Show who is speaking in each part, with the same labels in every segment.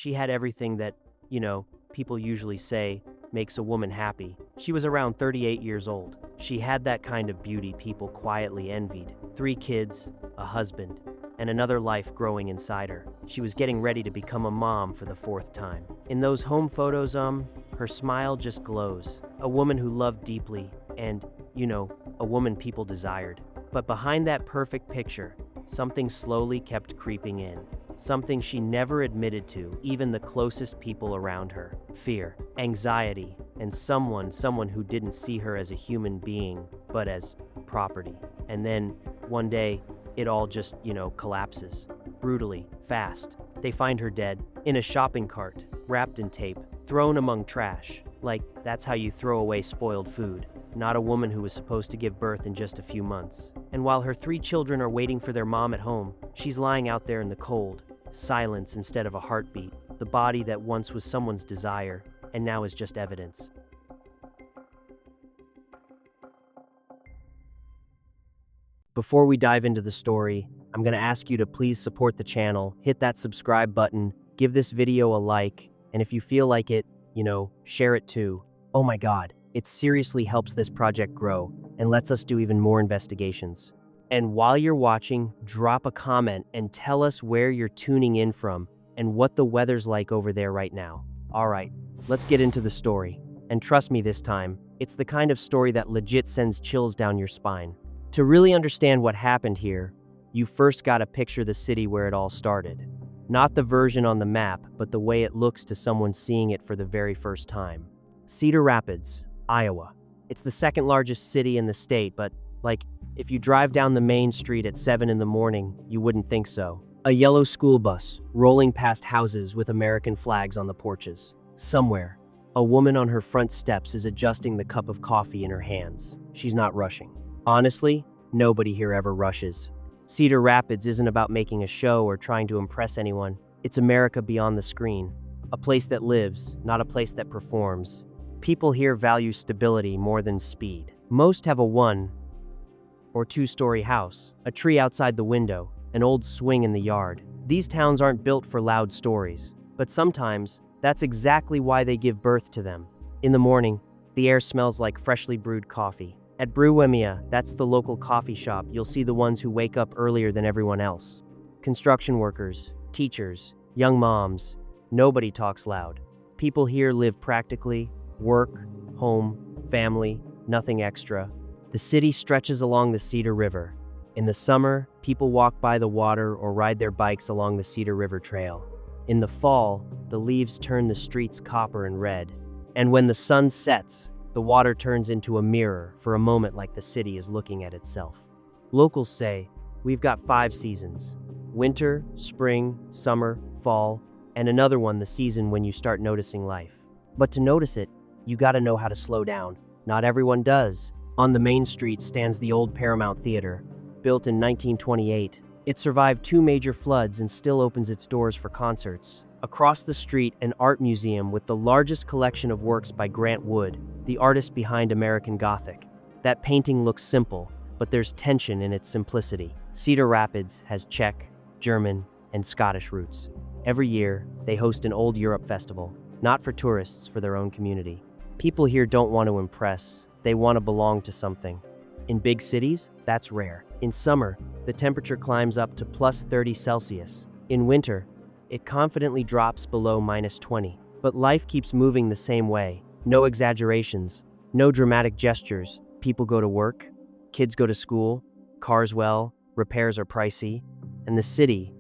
Speaker 1: She had everything that, people usually say makes a woman happy. She was around 38 years old. She had that kind of beauty people quietly envied. 3 kids, a husband, and another life growing inside her. She was getting ready to become a mom for the 4th time. In those home photos, her smile just glows. A woman who loved deeply and, a woman people desired. But behind that perfect picture, something slowly kept creeping in. Something she never admitted to, even the closest people around her. Fear, anxiety, and someone who didn't see her as a human being, but as property. And then, one day, it all just, collapses. Brutally, fast. They find her dead, in a shopping cart, wrapped in tape, thrown among trash. Like, that's how you throw away spoiled food. Not a woman who was supposed to give birth in just a few months. And while her 3 children are waiting for their mom at home, she's lying out there in the cold. Silence instead of a heartbeat. The body that once was someone's desire, and now is just evidence. Before we dive into the story, I'm going to ask you to please support the channel, hit that subscribe button, give this video a like, and if you feel like it, share it too. Oh my God, it seriously helps this project grow and lets us do even more investigations. And while you're watching, drop a comment and tell us where you're tuning in from and what the weather's like over there right now. All right, let's get into the story. And trust me this time, it's the kind of story that legit sends chills down your spine. To really understand what happened here, you first gotta picture the city where it all started. Not the version on the map, but the way it looks to someone seeing it for the very first time. Cedar Rapids, Iowa. It's the 2nd largest city in the state, but if you drive down the main street at 7 in the morning, you wouldn't think so. A yellow school bus rolling past houses with American flags on the porches. Somewhere, a woman on her front steps is adjusting the cup of coffee in her hands. She's not rushing. Honestly, nobody here ever rushes. Cedar Rapids isn't about making a show or trying to impress anyone. It's America beyond the screen. A place that lives, not a place that performs. People here value stability more than speed. Most have a 1 or 2-story house, a tree outside the window, an old swing in the yard. These towns aren't built for loud stories, but sometimes that's exactly why they give birth to them. In the morning, the air smells like freshly brewed coffee. At Brewemia, that's the local coffee shop, you'll see the ones who wake up earlier than everyone else. Construction workers, teachers, young moms. Nobody talks loud. People here live practically, work, home, family, nothing extra. The city stretches along the Cedar River. In the summer, people walk by the water or ride their bikes along the Cedar River Trail. In the fall, the leaves turn the streets copper and red. And when the sun sets, the water turns into a mirror for a moment like the city is looking at itself. Locals say, we've got 5 seasons. Winter, spring, summer, fall, and another one, the season when you start noticing life. But to notice it, you gotta know how to slow down. Not everyone does. On the main street stands the old Paramount Theater. Built in 1928, it survived 2 major floods and still opens its doors for concerts. Across the street, an art museum with the largest collection of works by Grant Wood, the artist behind American Gothic. That painting looks simple, but there's tension in its simplicity. Cedar Rapids has Czech, German, and Scottish roots. Every year, they host an Old Europe festival, not for tourists, for their own community. People here don't want to impress, they want to belong to something. In big cities, that's rare. In summer, the temperature climbs up to plus 30 Celsius. In winter, it confidently drops below -20. But life keeps moving the same way. No exaggerations, no dramatic gestures. People go to work, kids go to school, cars repairs are pricey, and the city,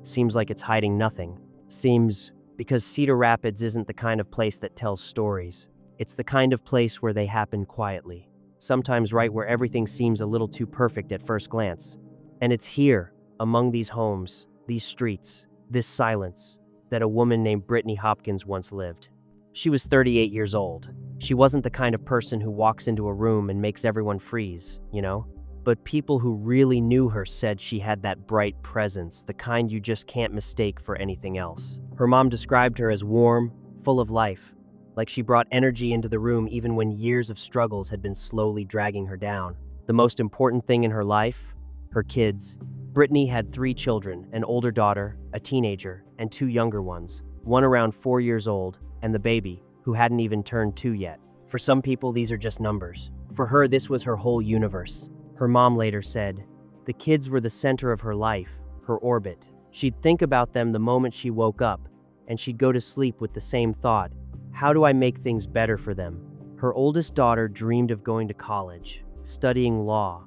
Speaker 1: seems like it's hiding nothing. Seems because Cedar Rapids isn't the kind of place that tells stories. It's the kind of place where they happen quietly. Sometimes right where everything seems a little too perfect at first glance. And it's here, among these homes, these streets, this silence, that a woman named Britney Hopkins once lived. She was 38 years old. She wasn't the kind of person who walks into a room and makes everyone freeze, But people who really knew her said she had that bright presence, the kind you just can't mistake for anything else. Her mom described her as warm, full of life, like she brought energy into the room even when years of struggles had been slowly dragging her down. The most important thing in her life? Her kids. Britney had 3 children, an older daughter, a teenager, and 2 younger ones, one around 4 years old, and the baby, who hadn't even turned 2 yet. For some people, these are just numbers. For her, this was her whole universe. Her mom later said, "The kids were the center of her life, her orbit. She'd think about them the moment she woke up, and she'd go to sleep with the same thought, how do I make things better for them?" Her oldest daughter dreamed of going to college, studying law,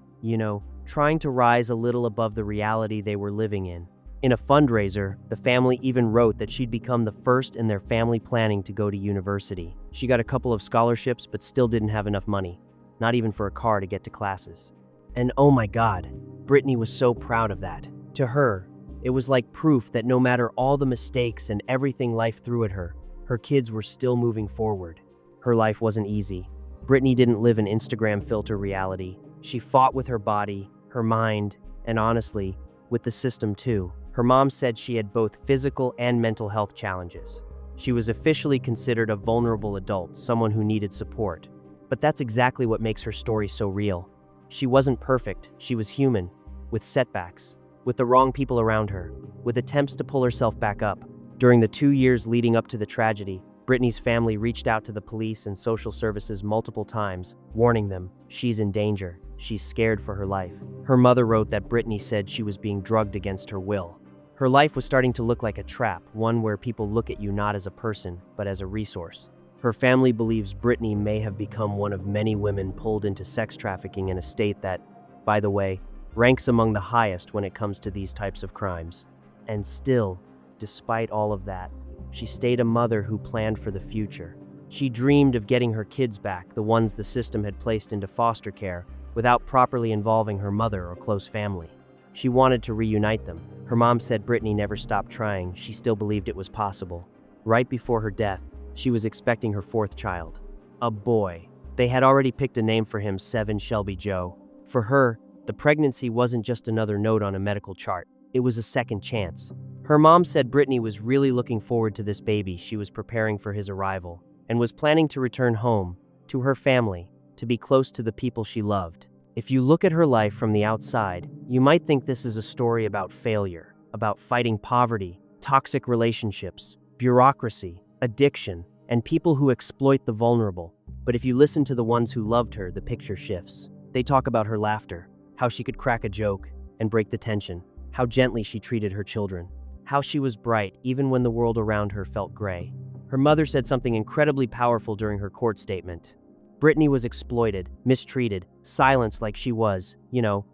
Speaker 1: trying to rise a little above the reality they were living in. In a fundraiser, the family even wrote that she'd become the first in their family planning to go to university. She got a couple of scholarships but still didn't have enough money, not even for a car to get to classes. And oh my God, Britney was so proud of that. To her, it was like proof that no matter all the mistakes and everything life threw at her, her kids were still moving forward. Her life wasn't easy. Britney didn't live an Instagram filter reality. She fought with her body, her mind, and honestly, with the system too. Her mom said she had both physical and mental health challenges. She was officially considered a vulnerable adult, someone who needed support. But that's exactly what makes her story so real. She wasn't perfect, she was human, with setbacks, with the wrong people around her, with attempts to pull herself back up. During the 2 years leading up to the tragedy, Britney's family reached out to the police and social services multiple times, warning them, she's in danger, she's scared for her life. Her mother wrote that Britney said she was being drugged against her will. Her life was starting to look like a trap, one where people look at you not as a person, but as a resource. Her family believes Britney may have become one of many women pulled into sex trafficking in a state that, by the way, ranks among the highest when it comes to these types of crimes. And still, despite all of that, she stayed a mother who planned for the future. She dreamed of getting her kids back, the ones the system had placed into foster care, without properly involving her mother or close family. She wanted to reunite them. Her mom said Britney never stopped trying. She still believed it was possible. Right before her death, she was expecting her 4th child, a boy. They had already picked a name for him, 7 Shelby Joe. For her, the pregnancy wasn't just another note on a medical chart. It was a second chance. Her mom said Britney was really looking forward to this baby. She was preparing for his arrival and was planning to return home, to her family, to be close to the people she loved. If you look at her life from the outside, you might think this is a story about failure, about fighting poverty, toxic relationships, bureaucracy, addiction, and people who exploit the vulnerable. But if you listen to the ones who loved her, the picture shifts. They talk about her laughter, how she could crack a joke and break the tension, how gently she treated her children, how she was bright even when the world around her felt gray. Her mother said something incredibly powerful during her court statement. Britney was exploited, mistreated, silenced like she was,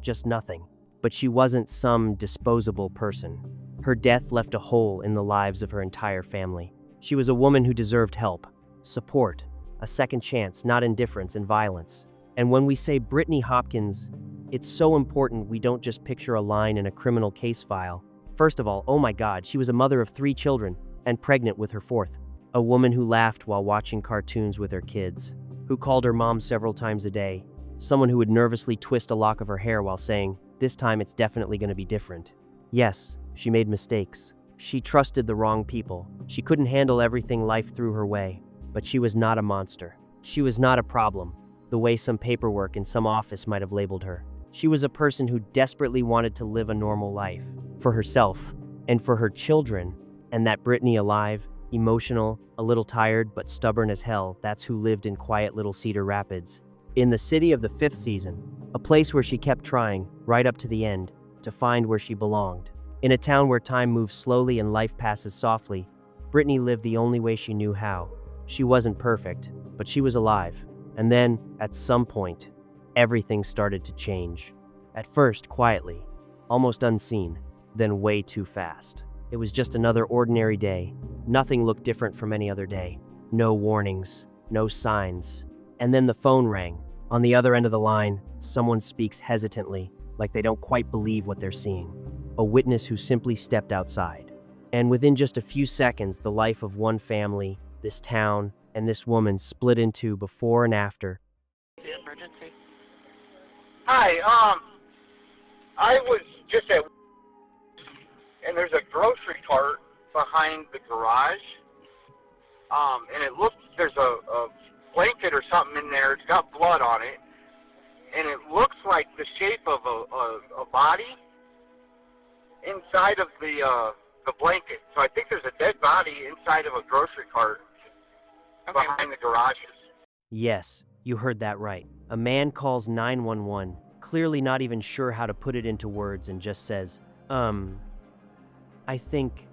Speaker 1: just nothing. But she wasn't some disposable person. Her death left a hole in the lives of her entire family. She was a woman who deserved help, support, a second chance, not indifference and violence. And when we say Britney Hopkins, it's so important we don't just picture a line in a criminal case file. First of all, oh my God, she was a mother of 3 children and pregnant with her 4th. A woman who laughed while watching cartoons with her kids, who called her mom several times a day, someone who would nervously twist a lock of her hair while saying, "This time it's definitely going to be different." Yes, she made mistakes. She trusted the wrong people. She couldn't handle everything life threw her way. But she was not a monster. She was not a problem, the way some paperwork in some office might have labeled her. She was a person who desperately wanted to live a normal life, for herself, and for her children. And that Britney alive, emotional, a little tired, but stubborn as hell, that's who lived in quiet little Cedar Rapids. In the city of the 5th season, a place where she kept trying, right up to the end, to find where she belonged. In a town where time moves slowly and life passes softly, Britney lived the only way she knew how. She wasn't perfect, but she was alive. And then, at some point, everything started to change. At first, quietly, almost unseen, then way too fast. It was just another ordinary day. Nothing looked different from any other day. No warnings, no signs. And then the phone rang. On the other end of the line, someone speaks hesitantly, like they don't quite believe what they're seeing. A witness who simply stepped outside. And within just a few seconds, the life of one family, this town, and this woman split into before and after.
Speaker 2: The emergency. Hi, I was just at, and there's a grocery cart behind the garage, and it looks, there's a blanket or something in there. It's got blood on it, and it looks like the shape of a body, inside of the blanket. So I think there's a dead body inside of a grocery cart behind the garages.
Speaker 1: Yes, you heard that right. A man calls 911, clearly not even sure how to put it into words, and just says, I think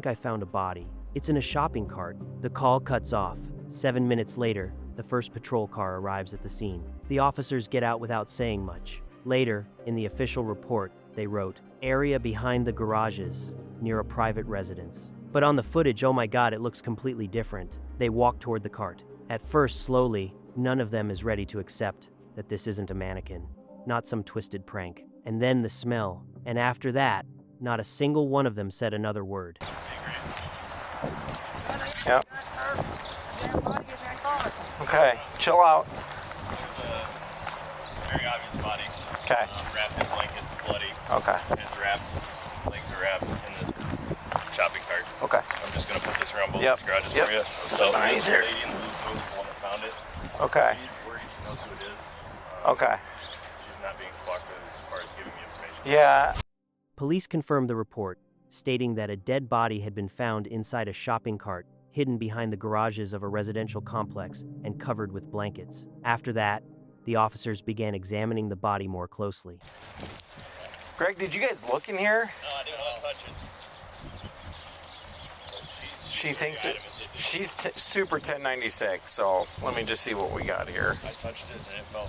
Speaker 1: I found a body. It's in a shopping cart. The call cuts off. 7 minutes later, the first patrol car arrives at the scene. The officers get out without saying much. Later, in the official report, they wrote, area behind the garages, near a private residence. But on the footage, oh my god, it looks completely different. They walk toward the cart. At first, slowly, none of them is ready to accept that this isn't a mannequin, not some twisted prank. And then the smell. And after that, not a single one of them said another word.
Speaker 3: Yep. Okay, chill out.
Speaker 4: There's a very obvious body.
Speaker 3: Okay.
Speaker 4: Wrapped in blankets, bloody.
Speaker 3: Okay.
Speaker 4: Head's wrapped, legs are wrapped in this shopping cart.
Speaker 3: Okay.
Speaker 4: I'm just going to put this around both
Speaker 3: Yep.
Speaker 4: garages
Speaker 3: Yep.
Speaker 4: for you. So
Speaker 3: All right,
Speaker 4: this
Speaker 3: there.
Speaker 4: lady in the blue coat is the one that found it.
Speaker 3: Okay.
Speaker 4: She's worried, she knows who it is.
Speaker 3: Okay.
Speaker 4: She's not being cooperative as far as giving me information.
Speaker 3: Yeah.
Speaker 1: Police confirmed the report, stating that a dead body had been found inside a shopping cart, hidden behind the garages of a residential complex and covered with blankets. After that, the officers began examining the body more closely.
Speaker 3: Greg, did you guys look in here?
Speaker 4: No, I didn't want to touch it.
Speaker 3: She thinks it. She's super 1096, so let me just see what we got here.
Speaker 4: I touched it and it felt.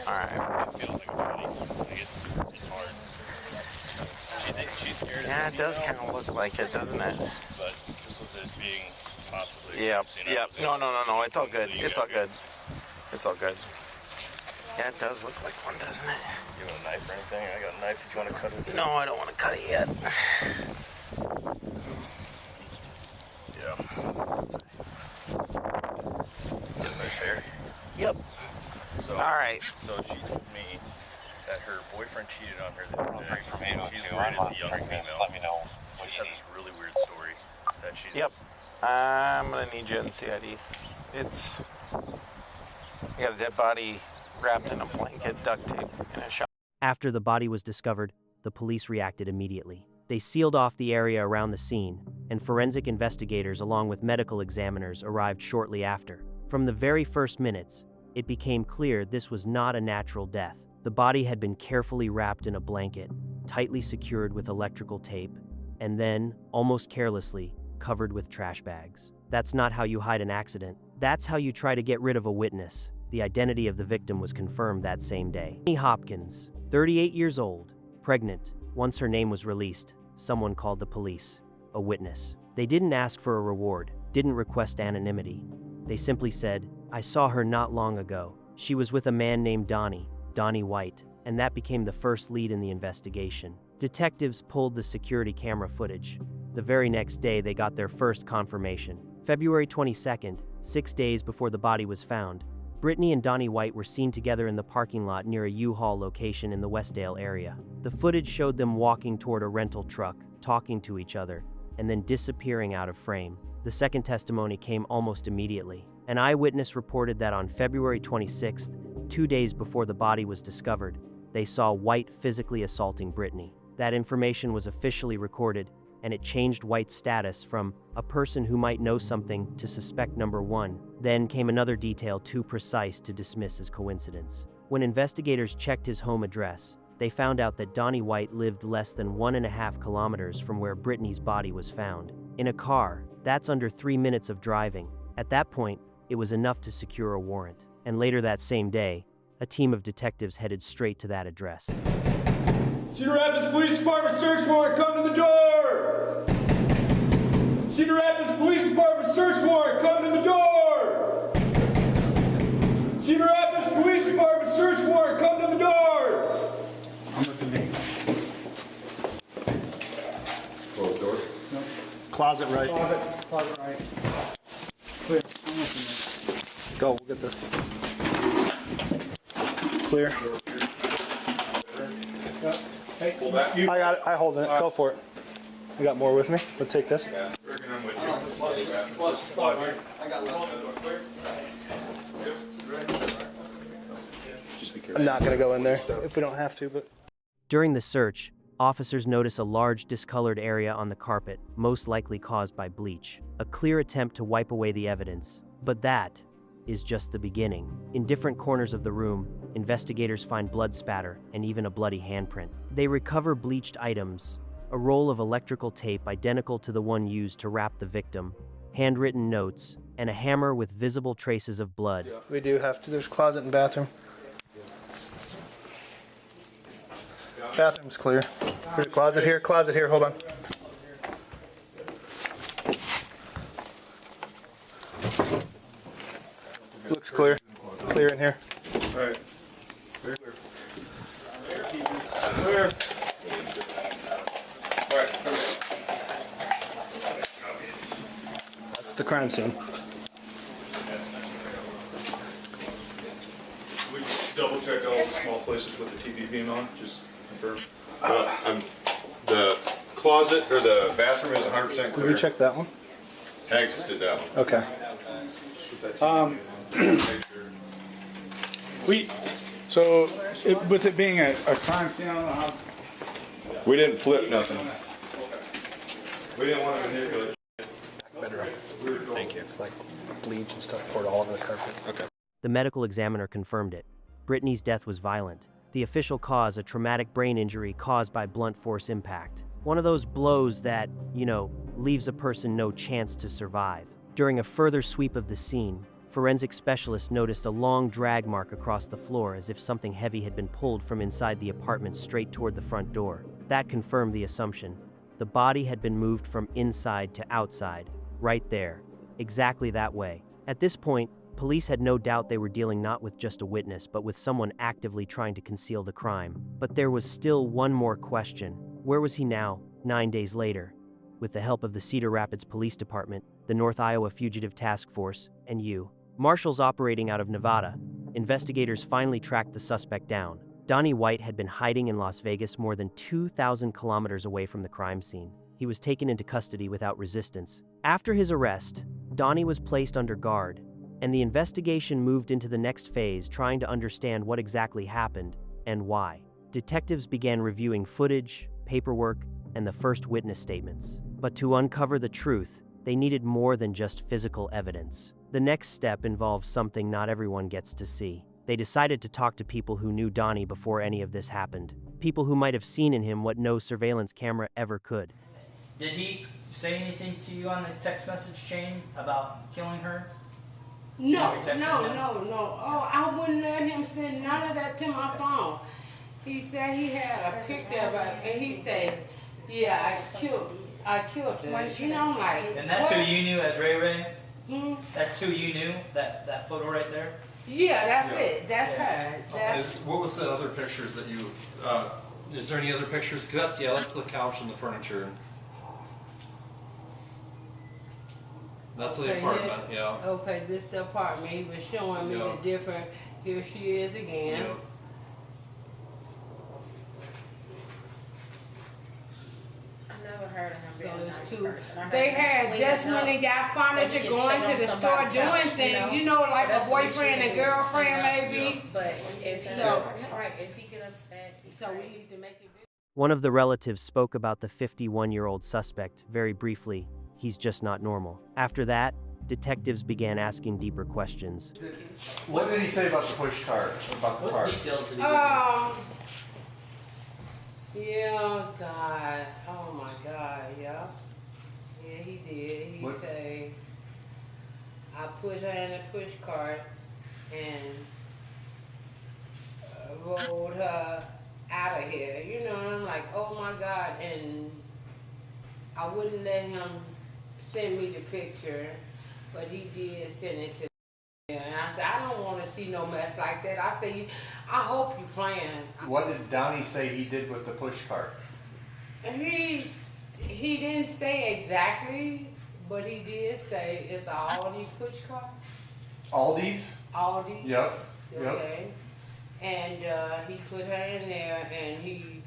Speaker 3: All right.
Speaker 4: It feels like a body. Like it's hard. She's scared.
Speaker 3: Yeah, it does kind of look like it, doesn't it?
Speaker 4: But just with it being possibly.
Speaker 3: Yep.
Speaker 4: You know,
Speaker 3: Yep. No. It's all good. It's all good. It's all good. Yeah, it does look like one, doesn't it?
Speaker 4: You want a knife or anything? I got a knife if you want to cut it.
Speaker 3: No, I don't want to cut it yet.
Speaker 4: Yeah. Get nice hair.
Speaker 3: Yep.
Speaker 4: So,
Speaker 3: All right.
Speaker 4: So she told me that her boyfriend cheated on her the other day. She's worried it's a young female. Let me know. She's had this really weird story that she's.
Speaker 3: Yep. I'm gonna need you in CID. It's. You got a dead body wrapped in a blanket, duct tape, in a shop.
Speaker 1: After the body was discovered, the police reacted immediately. They sealed off the area around the scene, and forensic investigators along with medical examiners arrived shortly after. From the very first minutes, it became clear this was not a natural death. The body had been carefully wrapped in a blanket, tightly secured with electrical tape, and then, almost carelessly, covered with trash bags. That's not how you hide an accident. That's how you try to get rid of a witness. The identity of the victim was confirmed that same day. Britney Hopkins, 38 years old, pregnant. Once her name was released, someone called the police, a witness. They didn't ask for a reward, didn't request anonymity. They simply said, I saw her not long ago. She was with a man named Donnie White, and that became the first lead in the investigation. Detectives pulled the security camera footage. The very next day, they got their first confirmation. February 22nd, 6 days before the body was found, Britney and Donnie White were seen together in the parking lot near a U-Haul location in the Westdale area. The footage showed them walking toward a rental truck, talking to each other, and then disappearing out of frame. The second testimony came almost immediately. An eyewitness reported that on February 26th, 2 days before the body was discovered, they saw White physically assaulting Britney. That information was officially recorded, and it changed White's status from a person who might know something to suspect number one. Then came another detail too precise to dismiss as coincidence. When investigators checked his home address, they found out that Donnie White lived less than 1.5 kilometers from where Britney's body was found. In a car, that's under 3 minutes of driving. At that point, it was enough to secure a warrant. And later that same day, a team of detectives headed straight to that address.
Speaker 5: Cedar Rapids Police Department search warrant, come to the door! Cedar Rapids Police Department search warrant, come to the door! Cedar Rapids Police Department search warrant, come to the door! I'm with the name.
Speaker 6: Closed door?
Speaker 5: No.
Speaker 6: Closet right.
Speaker 5: Closet right. Clear. I'm with the name.
Speaker 6: Go, we'll get this. Clear.
Speaker 5: Hey,
Speaker 6: I got it. I hold it. Go for it. You got more with me? Let's take this.
Speaker 5: I got
Speaker 6: I'm not going to go in there if we don't have to, but.
Speaker 1: During the search, Officers notice a large discolored area on the carpet, most likely caused by bleach. A clear attempt to wipe away the evidence. But that is just the beginning. In different corners of the room, investigators find blood spatter and even a bloody handprint. They recover bleached items, a roll of electrical tape identical to the one used to wrap the victim, handwritten notes, and a hammer with visible traces of blood.
Speaker 6: We do have to. There's closet and bathroom. Bathroom's clear. There's a closet here, hold on. Looks clear. Clear in here.
Speaker 5: Alright. Clear. Clear. Alright.
Speaker 6: That's the crime scene.
Speaker 5: We double check all the small places with the TV being on, just confirm.
Speaker 7: The closet or the bathroom is 100%
Speaker 6: Did
Speaker 7: clear.
Speaker 6: we check that one?
Speaker 7: Tags just did that one.
Speaker 6: Okay.
Speaker 8: With it being a crime scene, I don't know how.
Speaker 7: We didn't flip nothing.
Speaker 5: We didn't want to manipulate.
Speaker 6: Better. Thank you. It's like bleach and stuff poured all over the carpet.
Speaker 7: Okay.
Speaker 1: The medical examiner confirmed it. Britney's death was violent. The official cause, a traumatic brain injury caused by blunt force impact. One of those blows that, leaves a person no chance to survive. During a further sweep of the scene, forensic specialists noticed a long drag mark across the floor as if something heavy had been pulled from inside the apartment straight toward the front door. That confirmed the assumption. The body had been moved from inside to outside, right there, exactly that way. At this point, police had no doubt they were dealing not with just a witness, but with someone actively trying to conceal the crime. But there was still one more question. Where was he now, 9 days later? With the help of the Cedar Rapids Police Department, the North Iowa Fugitive Task Force, and marshals operating out of Nevada, investigators finally tracked the suspect down. Donnie White had been hiding in Las Vegas more than 2,000 kilometers away from the crime scene. He was taken into custody without resistance. After his arrest, Donnie was placed under guard, and the investigation moved into the next phase, trying to understand what exactly happened and why. Detectives began reviewing footage, paperwork, and the first witness statements. But to uncover the truth, they needed more than just physical evidence. The next step involved something not everyone gets to see. They decided to talk to people who knew Donnie before any of this happened. People who might have seen in him what no surveillance camera ever could.
Speaker 9: Did he say anything to you on the text message chain about killing her?
Speaker 10: No. Oh, I wouldn't let him send none of that to my phone. He said he had a picture of her, and he said, yeah, I killed her. I'm like,
Speaker 9: and that's
Speaker 10: what?
Speaker 9: who you knew as Ray Ray?
Speaker 10: Hmm?
Speaker 9: That's who you knew, that photo right there?
Speaker 10: Yeah, that's it. That's her.
Speaker 11: What was the other pictures that you, is there any other pictures? Because that's the couch and the furniture. That's the apartment, yeah.
Speaker 10: Okay, this the apartment. He was showing me the different. Here she is again.
Speaker 11: Yeah.
Speaker 12: Never heard of him being a nice person. I heard
Speaker 10: They
Speaker 12: him
Speaker 10: had
Speaker 12: clean
Speaker 10: just
Speaker 12: it
Speaker 10: when
Speaker 12: up
Speaker 10: they got
Speaker 12: so
Speaker 10: furniture
Speaker 12: he can
Speaker 10: going
Speaker 12: stay
Speaker 10: to the
Speaker 12: on
Speaker 10: store
Speaker 12: somebody's
Speaker 10: doing
Speaker 12: couch,
Speaker 10: things,
Speaker 12: So
Speaker 10: like
Speaker 12: that's
Speaker 10: a
Speaker 12: what he
Speaker 10: boyfriend
Speaker 12: should
Speaker 10: and
Speaker 12: do, is
Speaker 10: girlfriend
Speaker 12: clean up.
Speaker 10: maybe.
Speaker 12: But if he,
Speaker 10: So-
Speaker 12: if he get upset, he's
Speaker 10: So we
Speaker 12: crazy.
Speaker 10: need to make it.
Speaker 1: One of the relatives spoke about the 51-year-old suspect very briefly. He's just not normal. After that, detectives began asking deeper questions.
Speaker 11: What did he say about the push cart? About the
Speaker 9: What
Speaker 11: cart?
Speaker 9: details did he give
Speaker 10: Yeah, God. Oh my God, yeah. Yeah, he did. He
Speaker 11: What?
Speaker 10: say, I put her in a push cart and rolled her out of here. And I'm like, oh my God. And I wouldn't let him send me the picture, but he did send it to me. And I said, I don't want to see no mess like that. I said, I hope you playing.
Speaker 11: What did Donnie say he did with the push cart?
Speaker 10: He didn't say exactly, but he did say it's an Aldi push cart.
Speaker 11: Aldi's?
Speaker 10: Aldi.
Speaker 11: Yep.
Speaker 10: Okay. And he put her in there, and he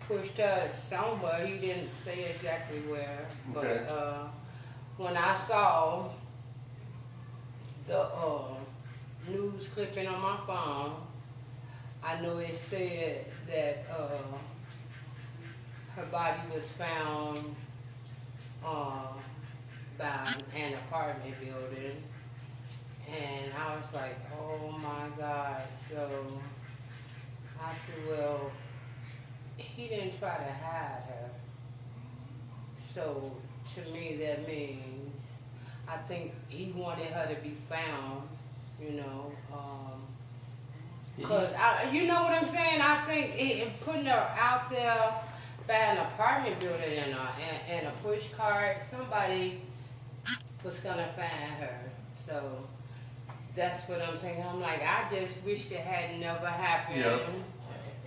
Speaker 10: pushed her somewhere. He didn't say exactly where, but
Speaker 11: Okay.
Speaker 10: when I saw the news clipping on my phone, I know it said that her body was found by an apartment building, and I was like, oh my God. So I said, well, he didn't try to hide her. So to me that means, I think he wanted her to be found, you know, because you know what I'm saying? I think putting her out there by an apartment building and a push cart, somebody was gonna find her. So that's what I'm thinking. I'm like, I just wish it had never happened.
Speaker 11: Yeah.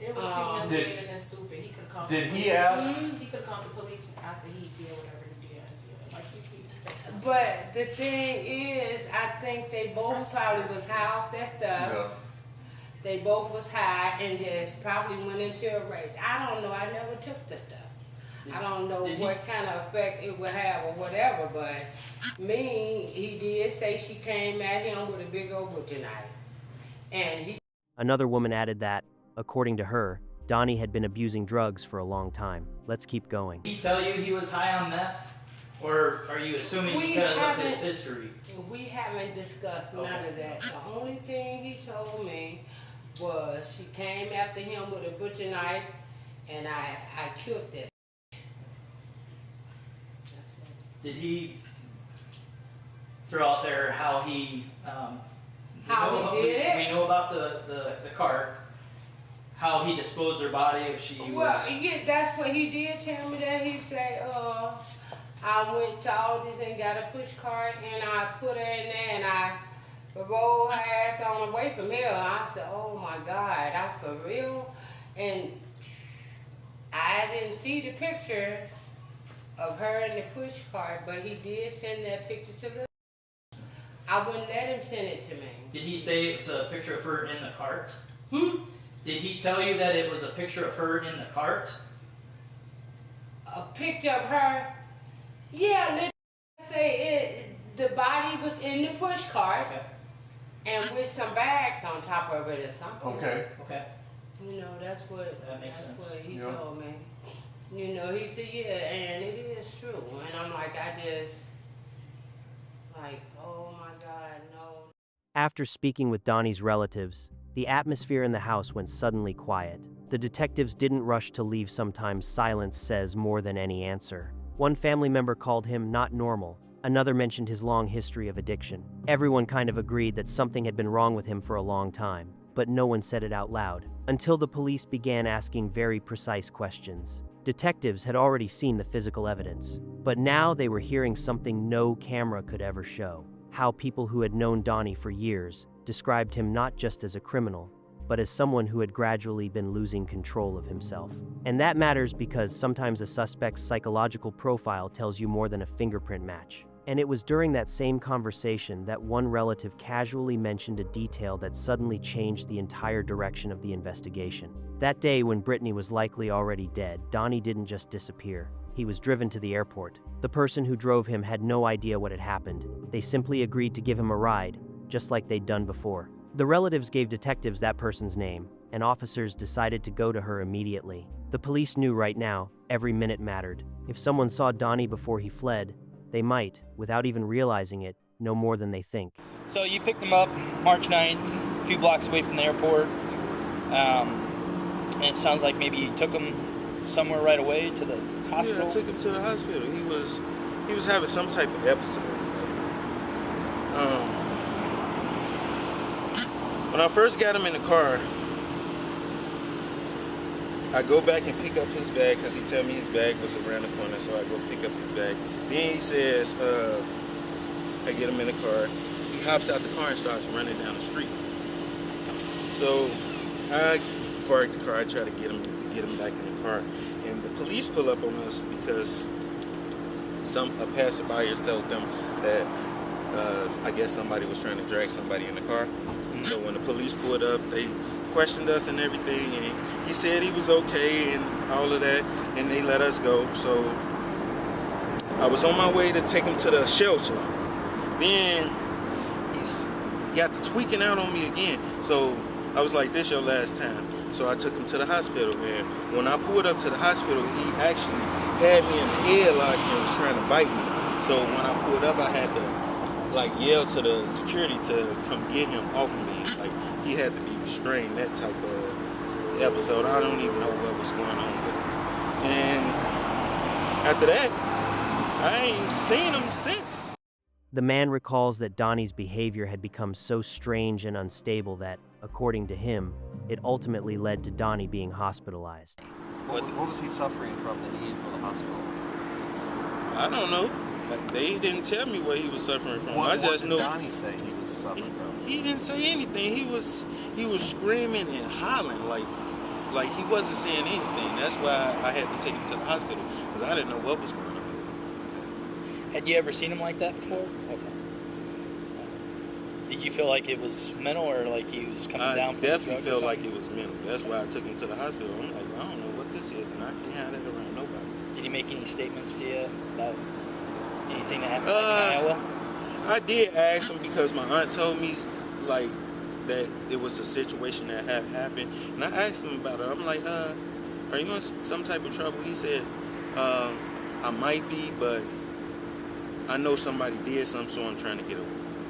Speaker 12: It was humiliating and stupid. He could come.
Speaker 11: Did he ask?
Speaker 12: He could come to police after he did whatever he did. Like
Speaker 10: but the thing is, I think they both probably was high off that stuff.
Speaker 11: Yeah.
Speaker 10: They both was high and just probably went into a rage. I don't know. I never took the stuff. I don't know what kind of effect it would have or whatever, but he did say she came at him with a big old butcher knife. And
Speaker 1: Another woman added that, according to her, Donnie had been abusing drugs for a long time. Let's keep going.
Speaker 9: Did he tell you he was high on meth? Or are you assuming because of his history?
Speaker 10: We haven't discussed none of that. The only thing he told me was she came after him with a butcher knife, and I killed that.
Speaker 9: Did he throw out there how he
Speaker 10: how he did it?
Speaker 9: We know about the cart. How he disposed her body if she
Speaker 10: Well, yeah, that's what he did tell me that. He said, I went to all this and got a push cart and I put her in there and I rolled her ass on the way from here. I said, oh my God, I for real? And I didn't see the picture of her in the push cart, but he did send that picture to the. I wouldn't let him send it to me.
Speaker 9: Did he say it was a picture of her in the cart?
Speaker 10: Did
Speaker 9: he tell you that it was a picture of her in the cart?
Speaker 10: A picture of her? Yeah, let's say the body was in the push cart, and with some bags on top of it or something.
Speaker 11: Okay.
Speaker 10: You know, that's what he told me. You know, he said, yeah, and it is true. And I'm like, oh my God, no.
Speaker 1: After speaking with Donnie's relatives, the atmosphere in the house went suddenly quiet. The detectives didn't rush to leave. Sometimes silence says more than any answer. One family member called him not normal. Another mentioned his long history of addiction. Everyone kind of agreed that something had been wrong with him for a long time, but no one said it out loud, until the police began asking very precise questions. Detectives had already seen the physical evidence, but now they were hearing something no camera could ever show. How people who had known Donnie for years described him not just as a criminal, but as someone who had gradually been losing control of himself. And that matters because sometimes a suspect's psychological profile tells you more than a fingerprint match. And it was during that same conversation that one relative casually mentioned a detail that suddenly changed the entire direction of the investigation. That day when Britney was likely already dead, Donnie didn't just disappear. He was driven to the airport. The person who drove him had no idea what had happened. They simply agreed to give him a ride, just like they'd done before. The relatives gave detectives that person's name, and officers decided to go to her immediately. The police knew right now, every minute mattered. If someone saw Donnie before he fled, they might, without even realizing it, know more than they think.
Speaker 13: So you picked him up March 9th, a few blocks away from the airport. And it sounds like maybe you took him somewhere right away to the hospital?
Speaker 14: Yeah, I took him to the hospital. He was having some type of episode. When I first got him in the car, I go back and pick up his bag because he told me his bag was around the corner, so I go pick up his bag. Then he says, I get him in the car. He hops out the car and starts running down the street. So I park the car, I try to get him back in the car. And the police pull up on us because a passerby told them that I guess somebody was trying to drag somebody in the car. So when the police pulled up, they questioned us and everything, and he said he was okay and all of that, and they let us go. So I was on my way to take him to the shelter. Then he's got the tweaking out on me again. So I was like, this your last time. So I took him to the hospital, and when I pulled up to the hospital, he actually had me in the headlock and was trying to bite me. So when I pulled up, I had to like yell to the security to come get him off of me. Like, he had to be restrained, that type of episode. I don't even know what was going on with him. And after that, I ain't seen him since.
Speaker 1: The man recalls that Donnie's behavior had become so strange and unstable that, according to him, it ultimately led to Donnie being hospitalized.
Speaker 11: What was he suffering from that he needed to go to the hospital?
Speaker 14: I don't know. They didn't tell me what he was suffering from.
Speaker 11: What
Speaker 14: I just
Speaker 11: did
Speaker 14: know
Speaker 11: Donnie say he was suffering from?
Speaker 14: He didn't say anything. He was screaming and hollering like he wasn't saying anything. That's why I had to take him to the hospital, because I didn't know what was going on.
Speaker 13: Had you ever seen him like that before? Okay. Did you feel like it was mental, or like he was coming down from
Speaker 14: I definitely
Speaker 13: drugs or
Speaker 14: felt like
Speaker 13: something?
Speaker 14: it was mental. That's why I took him to the hospital. I'm like, I don't know what this is, and I can't have that around nobody.
Speaker 13: Did he make any statements to you about anything that happened in Iowa?
Speaker 14: I did ask him, because my aunt told me like that it was a situation that had happened, and I asked him about it. I'm like, are you in some type of trouble? He said, I might be, but I know somebody did something, so I'm trying to get away.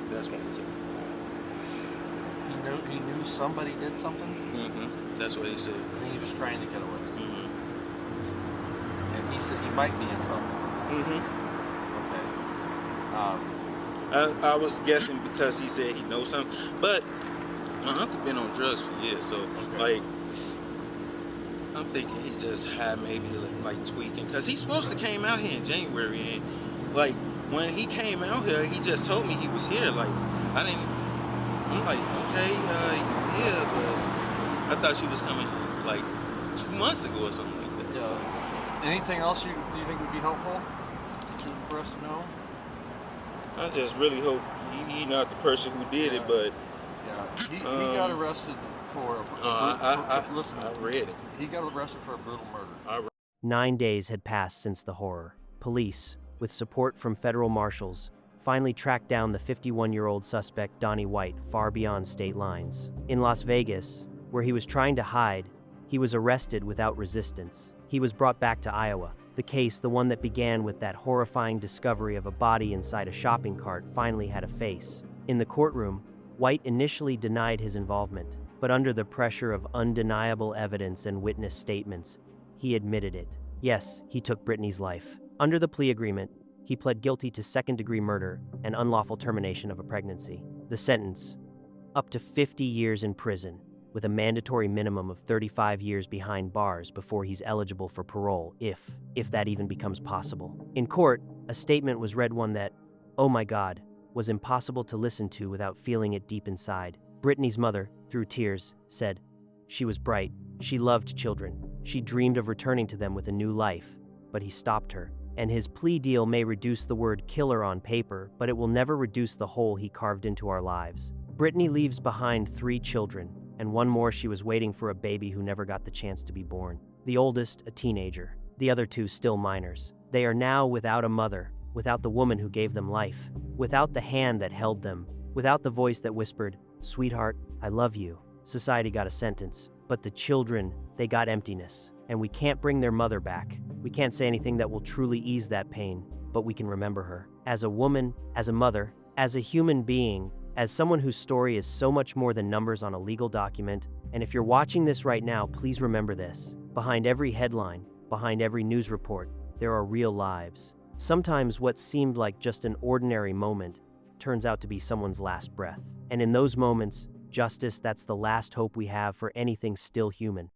Speaker 14: That's what he said.
Speaker 11: He knew somebody did something?
Speaker 14: Mm-hmm. That's what he said.
Speaker 11: And he was trying to get away.
Speaker 14: Mm-hmm.
Speaker 11: And he said he might be in trouble.
Speaker 14: Mm-hmm.
Speaker 11: Okay.
Speaker 14: I was guessing because he said he knows something, but my uncle been on drugs for years, so like I'm thinking he just had maybe like tweaking, because he's supposed to came out here in January, and like when he came out here, he just told me he was here. Like I'm like, okay, you here, but I thought you was coming like 2 months ago or something like that.
Speaker 11: Yeah. Anything else you think would be helpful for us to know?
Speaker 14: I just really hope he not the person who did it, but
Speaker 11: he got arrested for listen,
Speaker 14: I read it.
Speaker 11: He got arrested for a brutal murder.
Speaker 1: 9 days had passed since the horror. Police, with support from federal marshals, finally tracked down the 51-year-old suspect Donnie White far beyond state lines. In Las Vegas, where he was trying to hide, he was arrested without resistance. He was brought back to Iowa. The case, the one that began with that horrifying discovery of a body inside a shopping cart, finally had a face. In the courtroom, White initially denied his involvement, but under the pressure of undeniable evidence and witness statements, he admitted it. Yes, he took Britney's life. Under the plea agreement, he pled guilty to second-degree murder and unlawful termination of a pregnancy. The sentence, up to 50 years in prison, with a mandatory minimum of 35 years behind bars before he's eligible for parole, if that even becomes possible. In court, a statement was read, one that, oh my God, was impossible to listen to without feeling it deep inside. Britney's mother, through tears, said, she was bright, she loved children, she dreamed of returning to them with a new life, but he stopped her. And his plea deal may reduce the word killer on paper, but it will never reduce the hole he carved into our lives. Britney leaves behind 3 children, and one more she was waiting for, a baby who never got the chance to be born. The oldest, a teenager. The other 2 still minors. They are now without a mother, without the woman who gave them life, without the hand that held them, without the voice that whispered, sweetheart, I love you. Society got a sentence, but the children, they got emptiness. And we can't bring their mother back. We can't say anything that will truly ease that pain, but we can remember her. As a woman, as a mother, as a human being, as someone whose story is so much more than numbers on a legal document. And if you're watching this right now, please remember this. Behind every headline, behind every news report, there are real lives. Sometimes what seemed like just an ordinary moment turns out to be someone's last breath. And in those moments, justice, that's the last hope we have for anything still human.